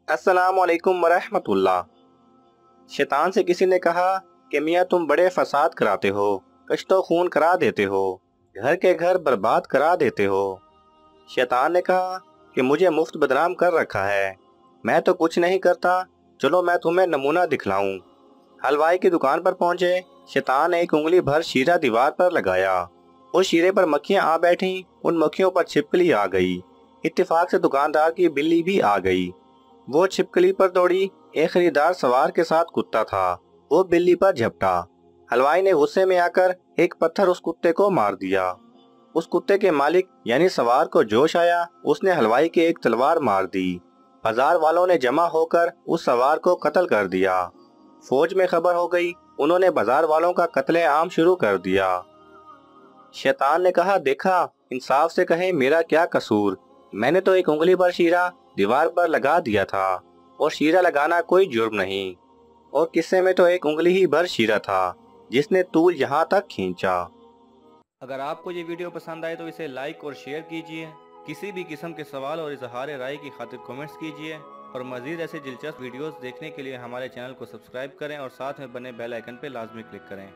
अस्सलाम वालेकुम वरहमतुल्लाह। शैतान से किसी ने कहा कि मियाँ तुम बड़े फसाद कराते हो, कश्तो खून करा देते हो, घर के घर बर्बाद करा देते हो। शैतान ने कहा कि मुझे मुफ्त बदनाम कर रखा है, मैं तो कुछ नहीं करता, चलो मैं तुम्हें नमूना दिखलाऊं। हलवाई की दुकान पर पहुंचे, शैतान ने एक उंगली भर शीरा दीवार पर लगाया। उस शीरे पर मक्खियां आ बैठीं, उन मक्खियों पर छिपकली आ गई। इत्तेफाक से दुकानदार की बिल्ली भी आ गई। वो छिपकली पर दौड़ी, एक खरीदार सवार के साथ कुत्ता था, वो बिल्ली पर झपटा। हलवाई ने गुस्से में आकर एक पत्थर उस कुत्ते को मार दिया। उस कुत्ते के मालिक यानी सवार को जोश आया, उसने हलवाई की एक तलवार मार दी। बाजार वालों ने जमा होकर उस सवार को कत्ल कर दिया। फौज में खबर हो गई, उन्होंने बाजार वालों का कत्ले आम शुरू कर दिया। शैतान ने कहा, देखा, इंसाफ से कहें मेरा क्या कसूर, मैंने तो एक उंगली पर शीरा दीवार पर लगा दिया था, और शीरा लगाना कोई जुर्म नहीं, और किस्से में तो एक उंगली ही भर शीरा था जिसने तूल यहाँ तक खींचा। अगर आपको ये वीडियो पसंद आए तो इसे लाइक और शेयर कीजिए। किसी भी किस्म के सवाल और इजहार राय की खातिर कमेंट्स कीजिए, और मज़ीद ऐसे दिलचस्प वीडियोस देखने के लिए हमारे चैनल को सब्सक्राइब करें और साथ में बने बेल आइकन पर लाजमी क्लिक करें।